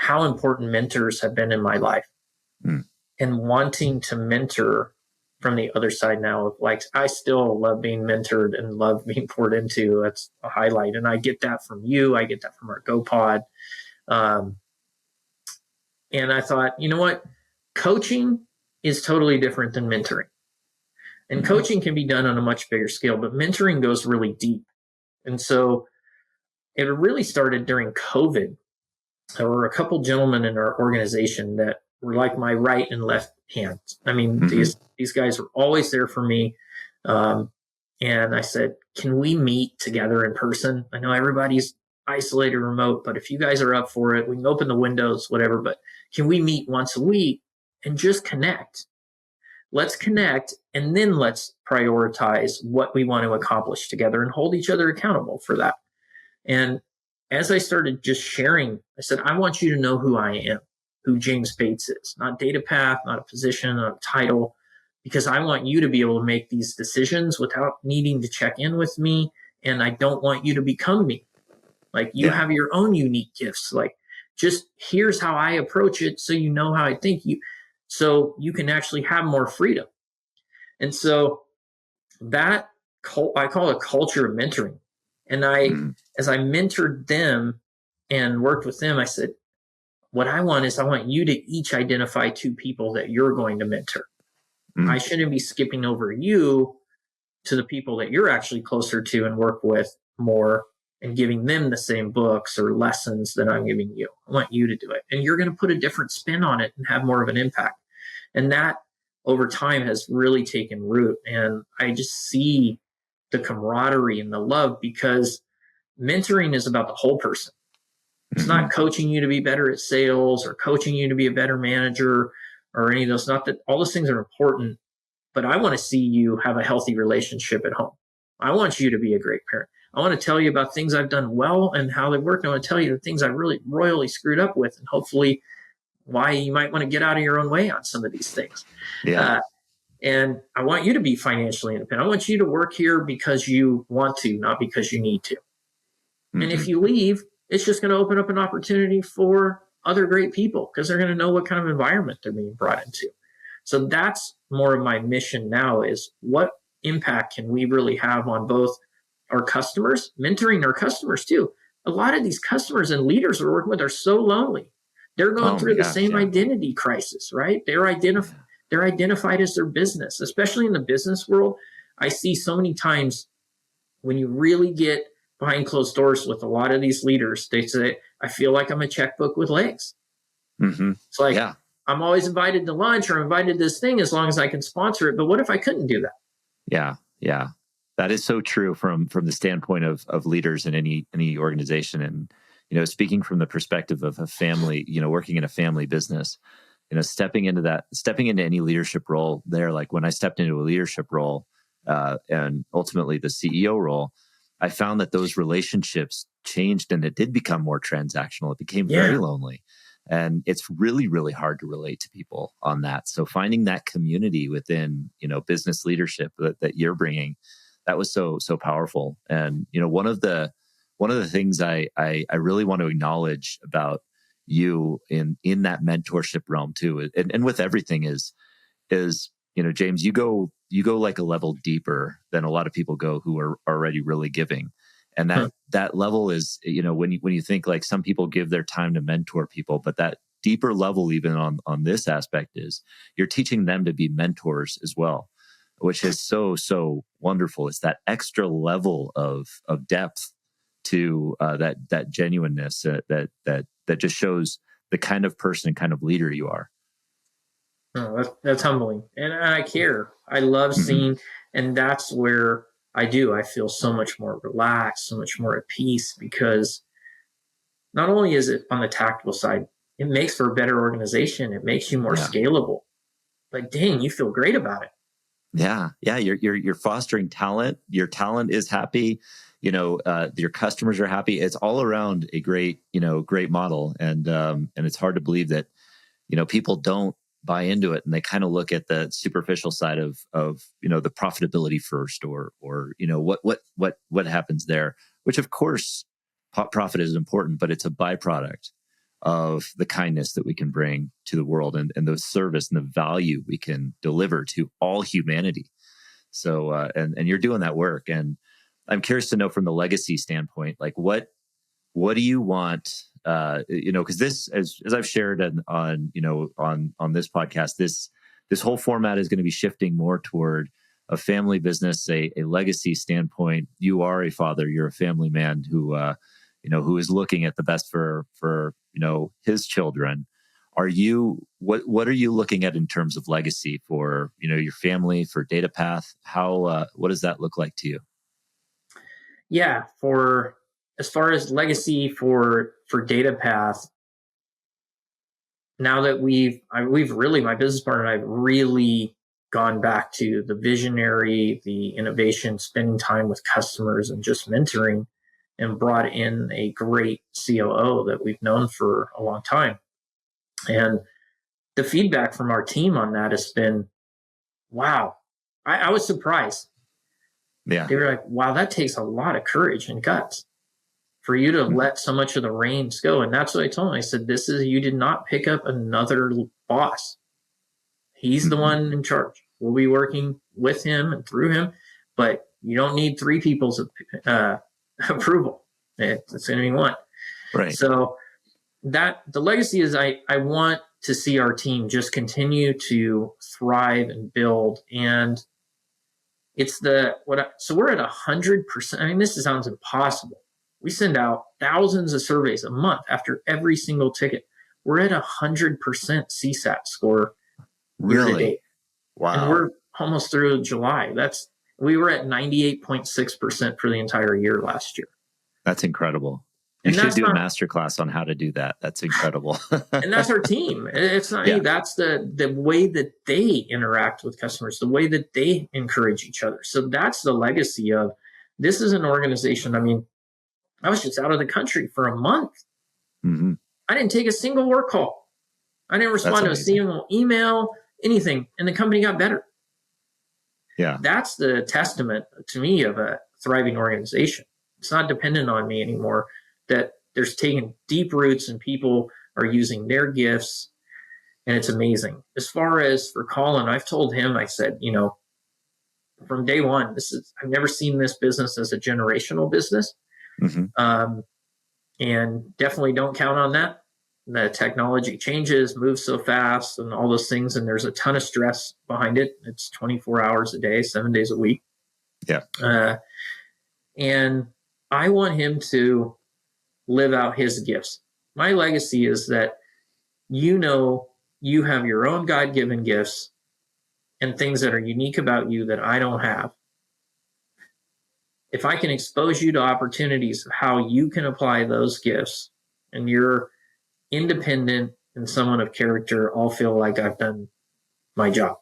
how important mentors have been in my life, and wanting to mentor from the other side now of, like, I still love being mentored and love being poured into. That's a highlight. And I get that from you. I get that from our GoPod. And I thought, you know what? Coaching is totally different than mentoring. And coaching can be done on a much bigger scale, but mentoring goes really deep. And so it really started during COVID. There were a couple gentlemen in our organization that were like my right and left hands. I mean, these guys were always there for me. And I said, can we meet together in person? I know everybody's isolated remote, but if you guys are up for it, we can open the windows, whatever, but can we meet once a week and just connect? Let's connect, and then let's prioritize what we want to accomplish together and hold each other accountable for that. And as I started just sharing, I said, I want you to know who I am, who James Bates is, not data path, not a position, not a title, because I want you to be able to make these decisions without needing to check in with me. And I don't want you to become me. Like, you have your own unique gifts. Like, just here's how I approach it, so you know how I think, so you can actually have more freedom. And so that I call it a culture of mentoring. And as I mentored them and worked with them, I said, what I want you to each identify 2 people that you're going to mentor. I shouldn't be skipping over you to the people that you're actually closer to and work with more, and giving them the same books or lessons that I'm giving you. I want you to do it. And you're going to put a different spin on it and have more of an impact. And that over time has really taken root. And I just see the camaraderie and the love, because mentoring is about the whole person. It's not coaching you to be better at sales or coaching you to be a better manager or any of those. Not that all those things are important, but I want to see you have a healthy relationship at home. I want you to be a great parent. I want to tell you about things I've done well and how they work. I want to tell you the things I really royally screwed up with, and hopefully why you might want to get out of your own way on some of these things. Yeah. And I want you to be financially independent. I want you to work here because you want to, not because you need to. Mm-hmm. And if you leave, it's just going to open up an opportunity for other great people because they're going to know what kind of environment they're being brought into. So that's more of my mission now, is what impact can we really have on both our customers, mentoring our customers too. A lot of these customers and leaders we're working with are so lonely. They're going through the same identity crisis, right? They're identified as their business, especially in the business world. I see so many times when you really get behind closed doors with a lot of these leaders, they say, I feel like I'm a checkbook with legs. Mm-hmm. It's like, I'm always invited to lunch or invited to this thing as long as I can sponsor it. But what if I couldn't do that? Yeah. Yeah. That is so true from the standpoint of leaders in any organization. And, speaking from the perspective of a family, working in a family business, stepping into any leadership role there, like when I stepped into a leadership role and ultimately the CEO role, I found that those relationships changed and it did become more transactional. It became very lonely. And it's really, really hard to relate to people on that. So finding that community within, business leadership that you're bringing, that was so powerful. And, one of the things I really want to acknowledge about you in that mentorship realm too, and with everything is, James, you go like a level deeper than a lot of people go who are already really giving. And that level is, when you think like some people give their time to mentor people, but that deeper level, even on this aspect, is you're teaching them to be mentors as well, which is so wonderful. It's that extra level of depth to that genuineness that just shows the kind of person, kind of leader you are. Oh, that's humbling. And I care. I love seeing, and that's where I feel so much more relaxed, so much more at peace, because not only is it on the tactical side, it makes for a better organization. It makes you more scalable. Like, dang, you feel great about it. Yeah. Yeah. You're fostering talent. Your talent is happy. Your customers are happy. It's all around a great model. And it's hard to believe that, people don't buy into it and they kind of look at the superficial side of the profitability first or what happens there, which of course profit is important, but it's a byproduct of the kindness that we can bring to the world and the service and the value we can deliver to all humanity. So and you're doing that work, and I'm curious to know from the legacy standpoint, like what do you want? Because this, as I've shared on this podcast, this whole format is going to be shifting more toward a family business, a legacy standpoint. You are a father, you're a family man who is looking at the best for his children. Are you what are you looking at in terms of legacy for your family, for DataPath? How what does that look like to you? Yeah, as far as legacy for DataPath, now that we've really, my business partner and I've really gone back to the visionary, the innovation, spending time with customers and just mentoring, and brought in a great COO that we've known for a long time. And the feedback from our team on that has been, wow. I was surprised. Yeah. They were like, wow, that takes a lot of courage and guts for you to let so much of the reins go. And that's what I told him. I said, you did not pick up another boss. He's the one in charge. We'll be working with him and through him, but you don't need three people's approval. It's going to be one. Right. So that the legacy is I want to see our team just continue to thrive and build. And it's so we're at 100%. I mean, this sounds impossible. We send out thousands of surveys a month after every single ticket. We're at 100% CSAT score. Really? Wow. And we're almost through July. We were at 98.6% for the entire year last year. That's incredible. You And should that's do a not, masterclass on how to do that. That's incredible. and that's our team. It's not me. Yeah. That's the way that they interact with customers, the way that they encourage each other. So that's the legacy of this is an organization. I mean, I was just out of the country for a month. Hmm. I didn't take a single work call. I didn't That's respond to a amazing. single email, anything. And the company got better. Yeah. That's the testament to me of a thriving organization. It's not dependent on me anymore, that there's taken deep roots and people are using their gifts, and it's amazing. As far as for Colin, I've told him, I said, from day one, I've never seen this business as a generational business. Hmm. And definitely don't count on that. The technology changes, moves so fast, and all those things. And there's a ton of stress behind it. It's 24 hours a day, 7 days a week. Yeah. And I want him to live out his gifts. My legacy is that you have your own God-given gifts and things that are unique about you that I don't have. If I can expose you to opportunities of how you can apply those gifts, and you're independent and someone of character, I'll feel like I've done my job.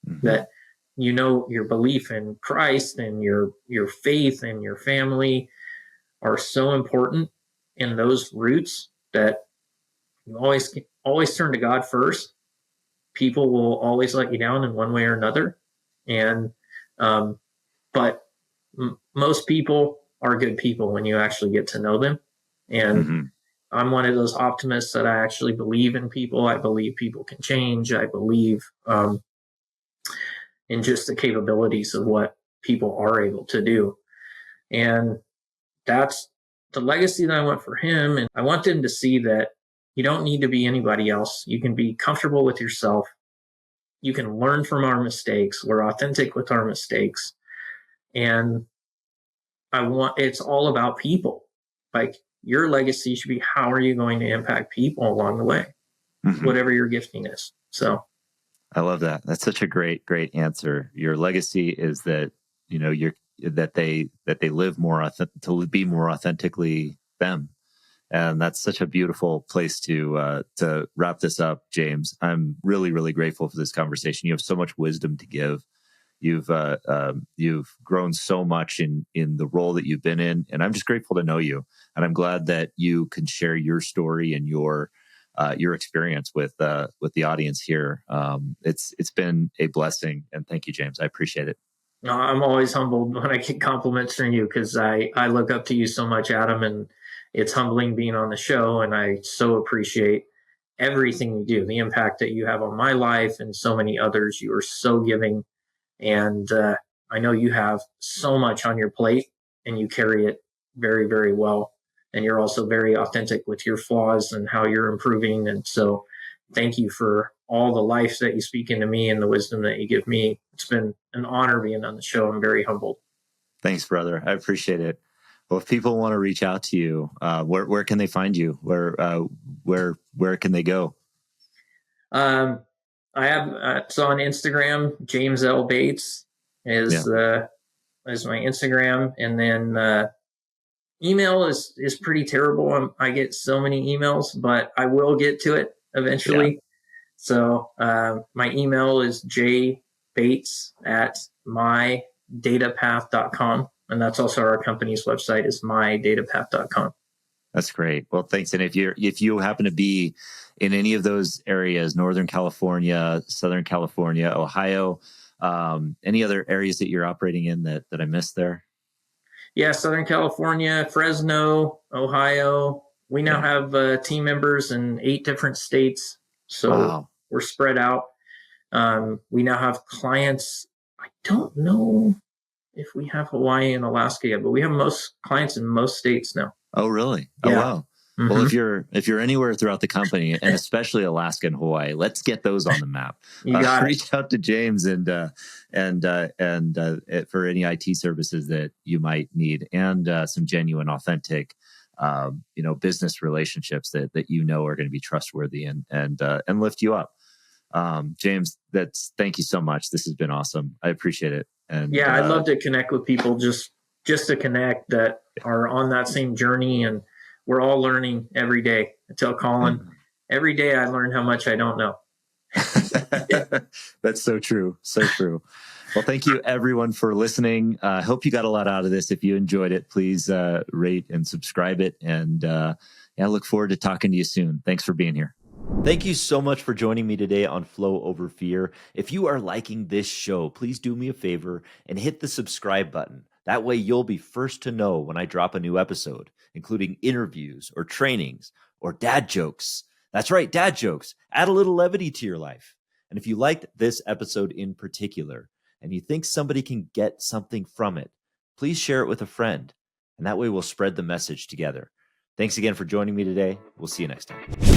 Mm-hmm. That your belief in Christ and your faith and your family are so important, and those roots that you always turn to God first. People will always let you down in one way or another, and but most people are good people when you actually get to know them. And mm-hmm. I'm one of those optimists that I actually believe in people. I believe people can change. I believe in just the capabilities of what people are able to do. And that's the legacy that I want for him. And I want them to see that you don't need to be anybody else. You can be comfortable with yourself. You can learn from our mistakes. We're authentic with our mistakes. And it's all about people. Like, your legacy should be, how are you going to impact people along the way, mm-hmm. whatever your gifting is. So I love that. That's such a great answer. Your legacy is that, that they live more to be more authentically them. And that's such a beautiful place to wrap this up, James. I'm really, really grateful for this conversation. You have so much wisdom to give. You've grown so much in the role that you've been in, and I'm just grateful to know you. And I'm glad that you can share your story and your experience with the audience here. It's been a blessing, and thank you, James. I appreciate it. No, I'm always humbled when I get compliments from you, because I look up to you so much, Adam, and it's humbling being on the show. And I so appreciate everything you do, the impact that you have on my life and so many others. You are so giving. And I know you have so much on your plate, and you carry it very, very well. And you're also very authentic with your flaws and how you're improving. And so thank you for all the life that you speak into me and the wisdom that you give me. It's been an honor being on the show. I'm very humbled. Thanks, brother. I appreciate it. Well, if people want to reach out to you, where can they find you? Where can they go? I have so on Instagram, James L. Bates is my Instagram, and then email is pretty terrible. I get so many emails, but I will get to it eventually. Yeah. So my email is jbates@mydatapath.com, and that's also our company's website is mydatapath.com. That's great. Well, thanks. And if you happen to be in any of those areas, Northern California, Southern California, Ohio, any other areas that you're operating in that I missed there? Yeah, Southern California, Fresno, Ohio. We now have team members in 8 different states. So We're spread out. We now have clients. I don't know if we have Hawaii and Alaska yet, but we have most clients in most states now. Oh, really? Yeah. Oh, wow. Mm-hmm. Well, if you're anywhere throughout the company, and especially Alaska and Hawaii, let's get those on the map. Reach out to James and for any IT services that you might need, and some genuine, authentic, business relationships that are going to be trustworthy and lift you up. James, thank you so much. This has been awesome. I appreciate it. And I'd love to connect with people just to connect that are on that same journey. And we're all learning every day. I tell Colin, every day I learn how much I don't know. That's so true. So true. Well, thank you everyone for listening. I hope you got a lot out of this. If you enjoyed it, please rate and subscribe it. And I look forward to talking to you soon. Thanks for being here. Thank you so much for joining me today on Flow Over Fear. If you are liking this show, please do me a favor and hit the subscribe button. That way you'll be first to know when I drop a new episode, including interviews or trainings or dad jokes. That's right, dad jokes. Add a little levity to your life. And if you liked this episode in particular, and you think somebody can get something from it, please share it with a friend. And that way we'll spread the message together. Thanks again for joining me today. We'll see you next time.